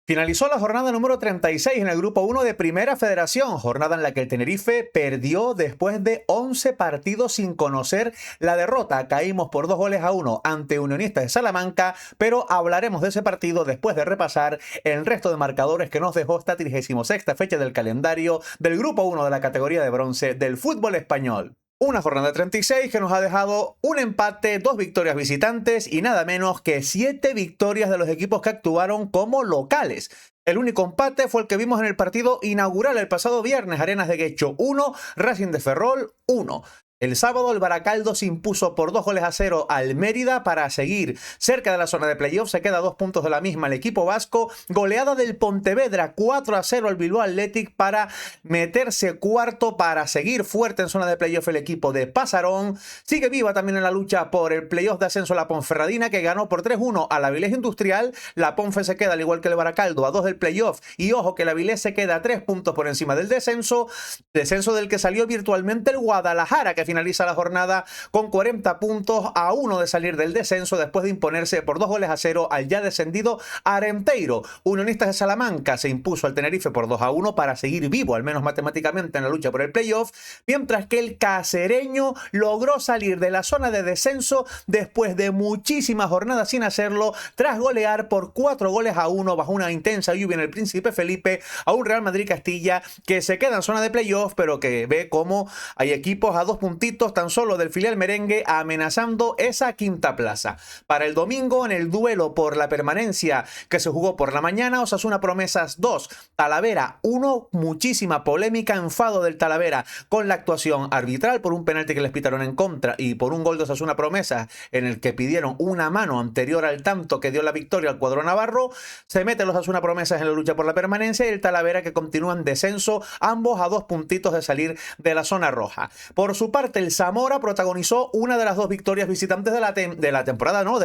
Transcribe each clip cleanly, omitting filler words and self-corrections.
Finalizó la jornada número 36 en el Grupo 1 de Primera Federación, jornada en la que el Tenerife perdió después de 11 partidos sin conocer la derrota. Caímos por 2-1 ante Unionistas de Salamanca, pero hablaremos de ese partido después de repasar el resto de marcadores que nos dejó esta 36ª fecha del calendario del Grupo 1 de la categoría de bronce del fútbol español. Una jornada 36 que nos ha dejado un empate, 2 victorias visitantes y nada menos que 7 victorias de los equipos que actuaron como locales. El único empate fue el que vimos en el partido inaugural el pasado viernes, Arenas de Guecho 1, Racing de Ferrol 1. El sábado el Baracaldo se impuso por 2-0 al Mérida para seguir cerca de la zona de playoff. Se queda a 2 puntos de la misma el equipo vasco. Goleada del Pontevedra 4-0 al Bilbao Athletic para meterse cuarto, para seguir fuerte en zona de playoff el equipo de Pasarón. Sigue viva también en la lucha por el playoff de ascenso la Ponferradina, que ganó por 3-1 a la Avilés Industrial. La Ponfe se queda al igual que el Baracaldo a 2 del playoff. Y ojo que la Avilés se queda a 3 puntos por encima del descenso. Descenso del que salió virtualmente el Guadalajara, que finaliza la jornada con 40 puntos a 1 de salir del descenso después de imponerse por 2-0 al ya descendido Arenteiro. Unionistas de Salamanca se impuso al Tenerife por 2-1 para seguir vivo, al menos matemáticamente, en la lucha por el playoff, mientras que el cacereño logró salir de la zona de descenso después de muchísimas jornadas sin hacerlo, tras golear por 4-1 bajo una intensa lluvia en el Príncipe Felipe a un Real Madrid Castilla que se queda en zona de playoff, pero que ve cómo hay equipos a 2 puntitos tan solo del filial merengue amenazando esa quinta plaza. Para el domingo, en el duelo por la permanencia que se jugó por la mañana, Osasuna Promesas 2, Talavera 1, muchísima polémica, enfado del Talavera con la actuación arbitral por un penalti que les pitaron en contra y por un gol de Osasuna Promesas en el que pidieron una mano anterior al tanto que dio la victoria al cuadro navarro. Se meten los Osasuna Promesas en la lucha por la permanencia y el Talavera que continúa en descenso, ambos a 2 puntitos de salir de la zona roja. Por su parte, el Zamora protagonizó una de las 2 victorias visitantes de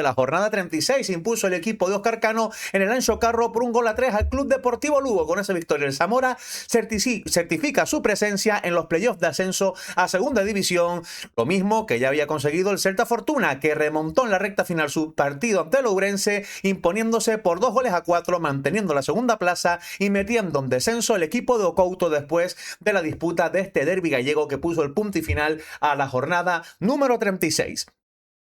la jornada 36. Se impuso el equipo de Óscar Cano en el Ancho Carro por 1-3 al Club Deportivo Lugo. Con esa victoria, el Zamora certifica su presencia en los playoffs de ascenso a segunda división, lo mismo que ya había conseguido el Celta Fortuna, que remontó en la recta final su partido ante el Ourense, imponiéndose por 2-4, manteniendo la segunda plaza y metiendo en descenso el equipo de Ocouto después de la disputa de este derbi gallego que puso el punto y final a la jornada número 36.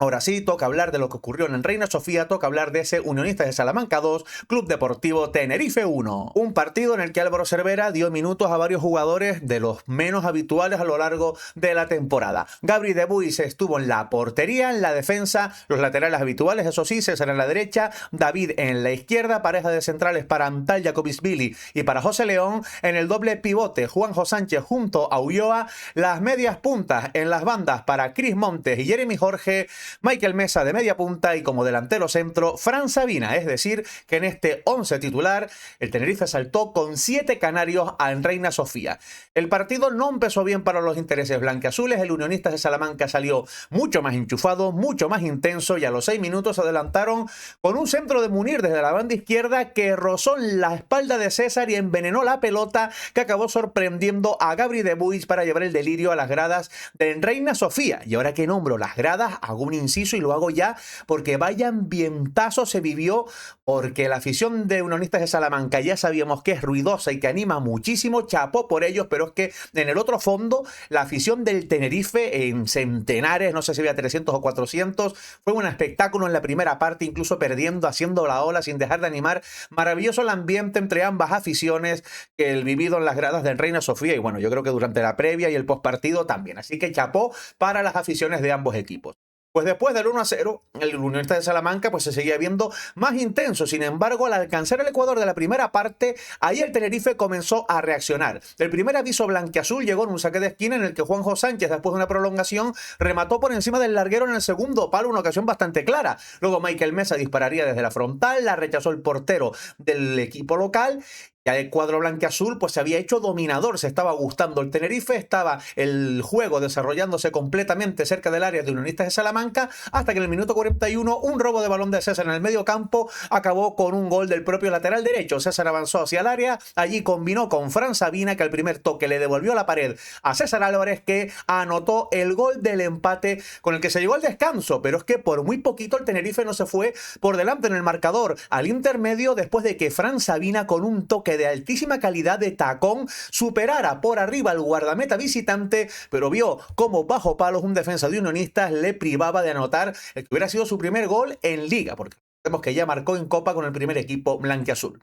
Ahora sí, toca hablar de lo que ocurrió en Reina Sofía, toca hablar de ese Unionistas de Salamanca 2, Club Deportivo Tenerife 1. Un partido en el que Álvaro Cervera dio minutos a varios jugadores de los menos habituales a lo largo de la temporada. Gabri de Buis estuvo en la portería, en la defensa, los laterales habituales, eso sí, César en la derecha, David en la izquierda, pareja de centrales para Antal Jacobisvili y para José León, en el doble pivote, Juanjo Sánchez junto a Ulloa, las medias puntas en las bandas para Cris Montes y Jeremy Jorge, Michael Mesa de media punta y como delantero centro, Fran Sabina. Es decir, que en este 11 titular, el Tenerife saltó con 7 canarios en Reina Sofía. El partido no empezó bien para los intereses blanquiazules. El Unionistas de Salamanca salió mucho más enchufado, mucho más intenso y a los 6 minutos se adelantaron con un centro de Munir desde la banda izquierda que rozó en la espalda de César y envenenó la pelota, que acabó sorprendiendo a Gabri de Buis para llevar el delirio a las gradas de Reina Sofía. Y ahora que nombro las gradas, hago un inciso y lo hago ya porque vaya ambientazo se vivió, porque la afición de Unionistas de Salamanca ya sabíamos que es ruidosa y que anima muchísimo, chapó por ellos, pero es que en el otro fondo la afición del Tenerife en centenares, no sé si había 300 o 400, fue un espectáculo en la primera parte, incluso perdiendo, haciendo la ola sin dejar de animar. Maravilloso el ambiente entre ambas aficiones, el vivido en las gradas de Reina Sofía y bueno, yo creo que durante la previa y el postpartido también, así que chapó para las aficiones de ambos equipos. Pues después del 1-0, el Unionistas de Salamanca pues se seguía viendo más intenso. Sin embargo, al alcanzar el Ecuador de la primera parte, ahí el Tenerife comenzó a reaccionar. El primer aviso blanquiazul llegó en un saque de esquina en el que Juanjo Sánchez, después de una prolongación, remató por encima del larguero en el segundo palo, una ocasión bastante clara. Luego Michael Mesa dispararía desde la frontal, la rechazó el portero del equipo local Ya el cuadro blanquiazul pues se había hecho dominador, se estaba gustando el Tenerife, estaba el juego desarrollándose completamente cerca del área de Unionistas de Salamanca, hasta que en el minuto 41 un robo de balón de César en el medio campo acabó con un gol del propio lateral derecho. César avanzó hacia el área, allí combinó con Fran Sabina, que al primer toque le devolvió la pared a César Álvarez, que anotó el gol del empate con el que se llegó al descanso, pero es que por muy poquito el Tenerife no se fue por delante en el marcador al intermedio después de que Fran Sabina, con un toque de altísima calidad de tacón, superara por arriba al guardameta visitante, pero vio cómo bajo palos un defensa de Unionistas le privaba de anotar el que hubiera sido su primer gol en Liga, porque sabemos que ya marcó en Copa con el primer equipo blanquiazul.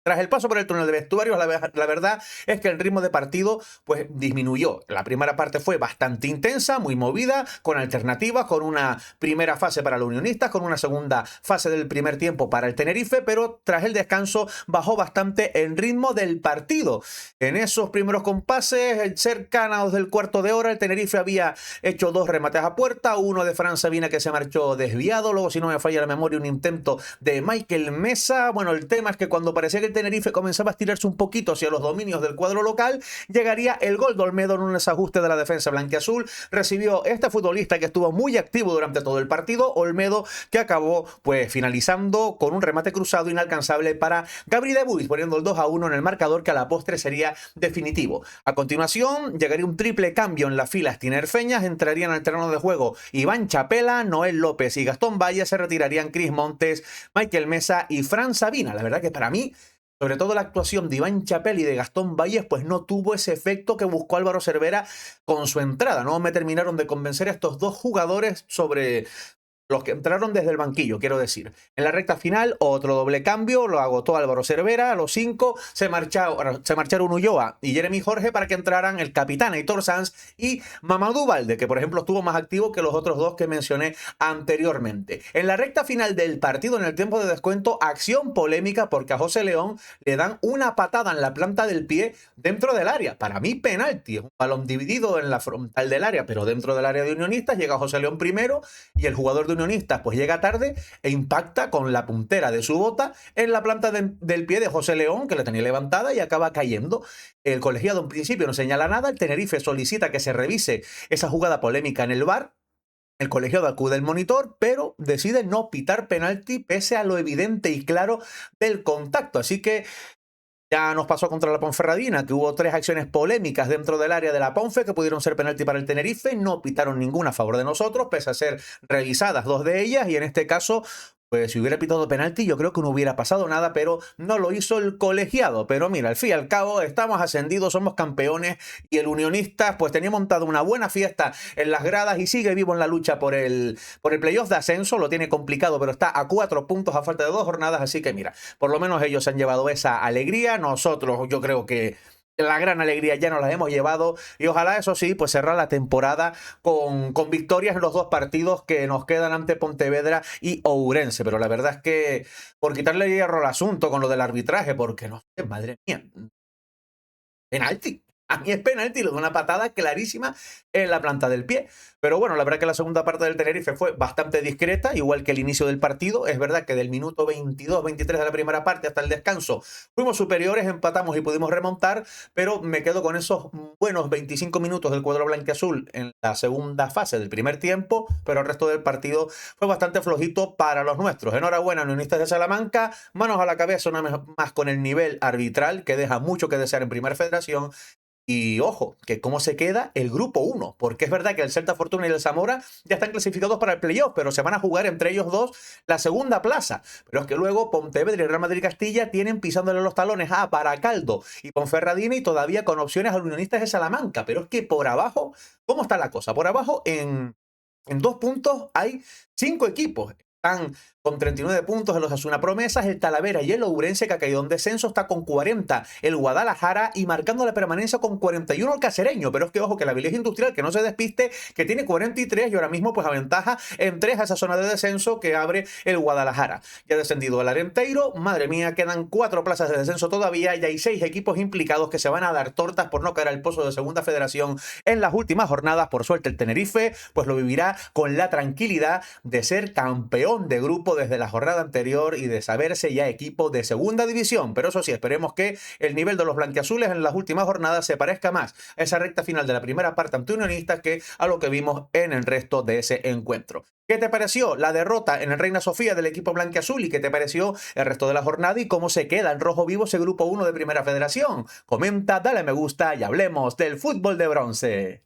Tras el paso por el túnel de vestuarios, la verdad es que el ritmo de partido pues disminuyó. La primera parte fue bastante intensa, muy movida, con alternativas, con una primera fase para los unionistas, con una segunda fase del primer tiempo para el Tenerife, pero tras el descanso bajó bastante el ritmo del partido. En esos primeros compases, cercanos del cuarto de hora, el Tenerife había hecho 2 remates a puerta, uno de Fran Sabina que se marchó desviado, luego, si no me falla la memoria, un intento de Michael Mesa. Bueno, el tema es que cuando parecía que el Tenerife comenzaba a estirarse un poquito hacia los dominios del cuadro local, llegaría el gol de Olmedo en un desajuste de la defensa blanquiazul. Recibió este futbolista que estuvo muy activo durante todo el partido, Olmedo, que acabó pues finalizando con un remate cruzado inalcanzable para Gabri de Buis, poniendo el 2-1 en el marcador, que a la postre sería definitivo. A continuación llegaría un triple cambio en las filas tinerfeñas, entrarían al terreno de juego Iván Chapela, Noel López y Gastón Valle, se retirarían Cris Montes, Michael Mesa y Fran Sabina. La verdad que para mí, sobre todo la actuación de Iván Chapel y de Gastón Valles, pues no tuvo ese efecto que buscó Álvaro Cervera con su entrada. No me terminaron de convencer a estos dos jugadores sobre los que entraron desde el banquillo, quiero decir. En la recta final, otro doble cambio, lo agotó Álvaro Cervera. A los 5 se marcharon Ulloa y Jeremy Jorge para que entraran el capitán Aitor Sanz y Mamadou Balde, que por ejemplo estuvo más activo que los otros dos que mencioné anteriormente. En la recta final del partido, en el tiempo de descuento, acción polémica porque a José León le dan una patada en la planta del pie dentro del área. Para mí, penalti. Es un balón dividido en la frontal del área, pero dentro del área de Unionistas. Llega José León primero y el jugador de Unionistas pues llega tarde e impacta con la puntera de su bota en la planta del pie de José León, que la tenía levantada, y acaba cayendo. El colegiado en principio no señala nada, el Tenerife solicita que se revise esa jugada polémica en el VAR. El colegiado acude al monitor, pero decide no pitar penalti pese a lo evidente y claro del contacto. Así que ya nos pasó contra la Ponferradina, que hubo 3 acciones polémicas dentro del área de la Ponfe que pudieron ser penalti para el Tenerife. No pitaron ninguna a favor de nosotros, pese a ser revisadas 2 de ellas. Y en este caso, pues si hubiera pitado penalti, yo creo que no hubiera pasado nada, pero no lo hizo el colegiado. Pero mira, al fin y al cabo, estamos ascendidos, somos campeones, y el Unionistas pues tenía montado una buena fiesta en las gradas y sigue vivo en la lucha por el playoff de ascenso. Lo tiene complicado, pero está a 4 puntos a falta de 2 jornadas, así que mira, por lo menos ellos han llevado esa alegría. Nosotros, yo creo que la gran alegría ya nos la hemos llevado, y ojalá, eso sí, pues cerrar la temporada con victorias en los 2 partidos que nos quedan ante Pontevedra y Ourense. Pero la verdad es que por quitarle hierro al asunto con lo del arbitraje, porque no sé, madre mía, penalti. A mí es penalti, le da una patada clarísima en la planta del pie. Pero bueno, la verdad que la segunda parte del Tenerife fue bastante discreta, igual que el inicio del partido. Es verdad que del minuto 22-23 de la primera parte hasta el descanso fuimos superiores, empatamos y pudimos remontar, pero me quedo con esos buenos 25 minutos del cuadro blanquiazul en la segunda fase del primer tiempo, pero el resto del partido fue bastante flojito para los nuestros. Enhorabuena, Unionistas de Salamanca, manos a la cabeza una vez más con el nivel arbitral, que deja mucho que desear en Primera Federación. Y ojo, que cómo se queda el grupo 1, porque es verdad que el Celta Fortuna y el Zamora ya están clasificados para el playoff, pero se van a jugar entre ellos dos la segunda plaza. Pero es que luego Pontevedra y Real Madrid Castilla tienen pisándole los talones a Baracaldo y Ponferradina, y todavía con opciones a los Unionistas de Salamanca. Pero es que por abajo, ¿cómo está la cosa? Por abajo, en 2 puntos hay 5 equipos. Están con 39 puntos en los Osasuna Promesas, el Talavera y el Ourense, que ha caído en descenso, está con 40 el Guadalajara, y marcando la permanencia con 41 el Cacereño. Pero es que ojo, que la Vilés Industrial, que no se despiste, que tiene 43 y ahora mismo pues aventaja en 3 a esa zona de descenso que abre el Guadalajara. Ya ha descendido el Arenteiro, madre mía, quedan 4 plazas de descenso todavía, y hay 6 equipos implicados que se van a dar tortas por no caer al pozo de Segunda Federación en las últimas jornadas. Por suerte el Tenerife pues lo vivirá con la tranquilidad de ser campeón de grupo visto desde la jornada anterior y de saberse ya equipo de segunda división. Pero eso sí, esperemos que el nivel de los blanquiazules en las últimas jornadas se parezca más a esa recta final de la primera parte ante Unionistas que a lo que vimos en el resto de ese encuentro. ¿Qué te pareció la derrota en el Reina Sofía del equipo blanquiazul y qué te pareció el resto de la jornada y cómo se queda en rojo vivo ese grupo 1 de Primera Federación? Comenta, dale me gusta y hablemos del fútbol de bronce.